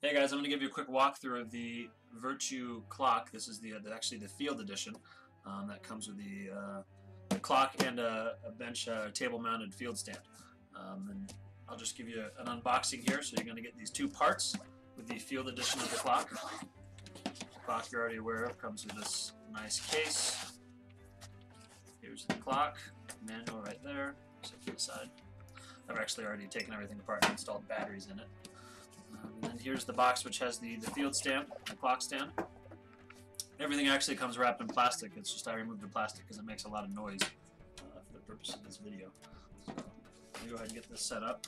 Hey guys, I'm going to give you a quick walkthrough of the Virtue clock. This is actually the field edition that comes with the clock and a bench table-mounted field stand. And I'll just give you an unboxing here. So you're going to get these two parts with the field edition of the clock. The clock you're already aware of comes with this nice case. Here's the clock, manual right there. Set to the side. I've actually already taken everything apart and installed batteries in it. And then here's the box which has the field stand, the clock stand. Everything actually comes wrapped in plastic. It's just I removed the plastic because it makes a lot of noise for the purpose of this video. So let me go ahead and get this set up.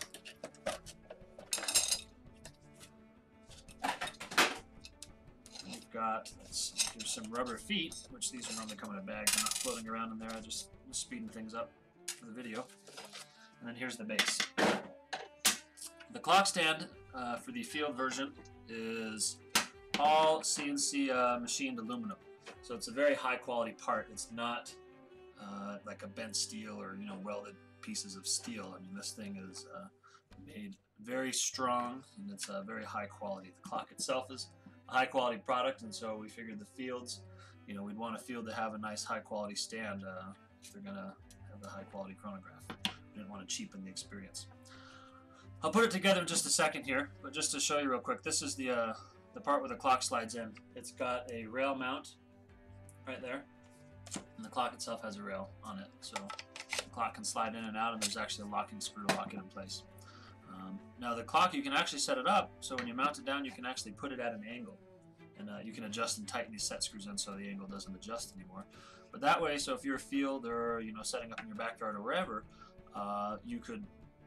We've got, here's some rubber feet, which these are normally come in a bag. They're not floating around in there. I just was speeding things up for the video. And then here's the base. The clock stand for the field version is all CNC machined aluminum, so it's a very high quality part. It's not like a bent steel or welded pieces of steel. I mean, this thing is made very strong and it's very high quality. The clock itself is a high quality product, and so we figured the fields, we'd want a field to have a nice high quality stand if they're gonna have the high quality chronograph. We didn't want to cheapen the experience. I'll put it together in just a second here, but just to show you real quick, this is the part where the clock slides in. It's got a rail mount right there, and the clock itself has a rail on it, so the clock can slide in and out, and there's actually a locking screw to lock it in place. Now the clock, you can actually set it up, so when you mount it down, you can actually put it at an angle, and you can adjust and tighten these set screws in so the angle doesn't adjust anymore. But that way, so if you're a field or setting up in your backyard or wherever, you could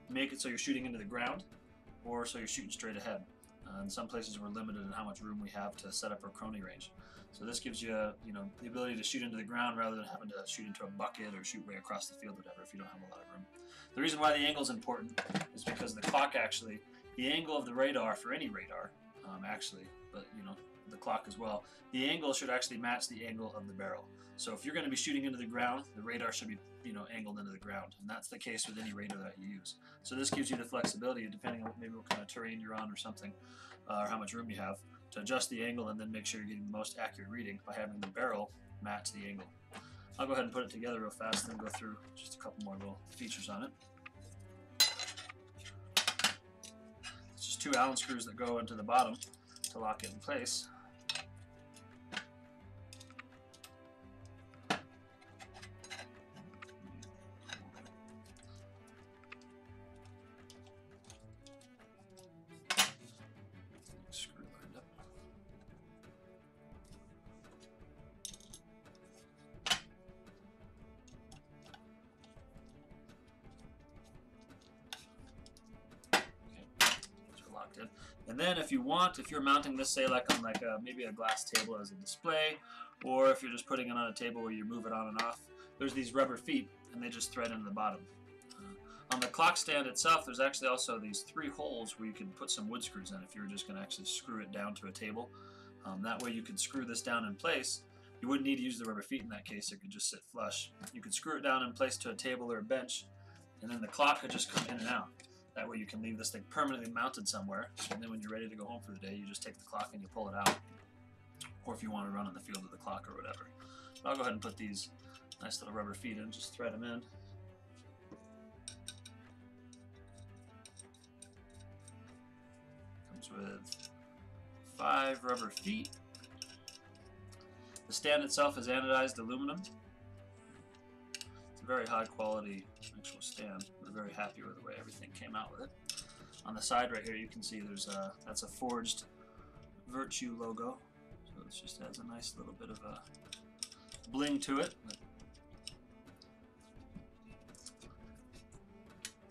make it so you're shooting into the ground, or so you're shooting straight ahead. In some places we're limited in how much room we have to set up our chrony range. So this gives you, the ability to shoot into the ground rather than having to shoot into a bucket or shoot way across the field, whatever, if you don't have a lot of room. The reason why the angle is important is because the clock actually, the angle of the radar for any radar, actually, but the clock as well, the angle should actually match the angle of the barrel. So if you're going to be shooting into the ground, the radar should be angled into the ground, and that's the case with any radar that you use. So this gives you the flexibility, depending on maybe what kind of terrain you're on or something, or how much room you have, to adjust the angle and then make sure you're getting the most accurate reading by having the barrel match the angle. I'll go ahead and put it together real fast and then go through just a couple more little features on it. It's just two Allen screws that go into the bottom to lock it in place. Screw lined up. Okay, those are locked in. And then if you're mounting this, say like on maybe a glass table as a display, or if you're just putting it on a table where you move it on and off, there's these rubber feet and they just thread into the bottom. On the clock stand itself, there's actually also these 3 holes where you can put some wood screws in if you were just going to actually screw it down to a table. That way you could screw this down in place. You wouldn't need to use the rubber feet in that case. It could just sit flush. You could screw it down in place to a table or a bench, and then the clock could just come in and out. That way you can leave this thing permanently mounted somewhere, and then when you're ready to go home for the day, you just take the clock and you pull it out. Or if you want to run on the field with the clock or whatever. But I'll go ahead and put these nice little rubber feet in, just thread them in. Comes with 5 rubber feet. The stand itself is anodized aluminum. It's a very high quality actual stand. We're very happy with the way everything came out with it. On the side right here you can see that's a forged Virtue logo. So it just adds a nice little bit of a bling to it.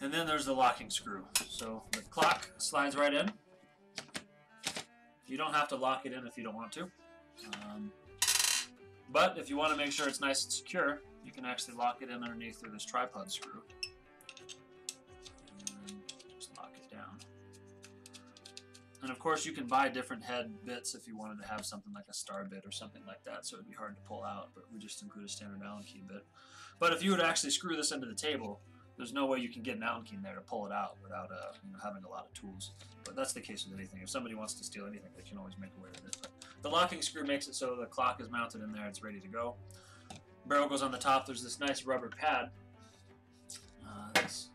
And then there's the locking screw. So the clock slides right in. You don't have to lock it in if you don't want to. But if you want to make sure it's nice and secure, you can actually lock it in underneath through this tripod screw. And just lock it down. And of course you can buy different head bits if you wanted to have something like a star bit or something like that, so it would be hard to pull out, but we just include a standard Allen key bit. But if you would actually screw this into the table, there's no way you can get an Allen key in there to pull it out without having a lot of tools. But that's the case with anything. If somebody wants to steal anything, they can always make away with it. But the locking screw makes it so the clock is mounted in there, it's ready to go. Barrel goes on the top. There's this nice rubber pad. This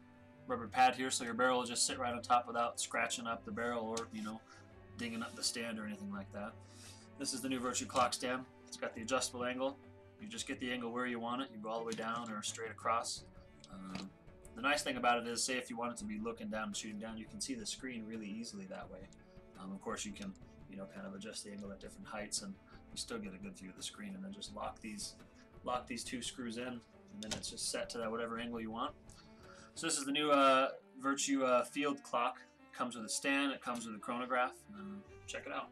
rubber pad here, so your barrel will just sit right on top without scratching up the barrel or dinging up the stand or anything like that. This is the new Virtue clock stand. It's got the adjustable angle. You just get the angle where you want it. You go all the way down or straight across. The nice thing about it is, say if you want it to be looking down and shooting down, you can see the screen really easily that way. Of course, you can kind of adjust the angle at different heights, and you still get a good view of the screen. And then just lock these 2 screws in, and then it's just set to that whatever angle you want. So this is the new Virtue field clock. It comes with a stand. It comes with a chronograph. Check it out.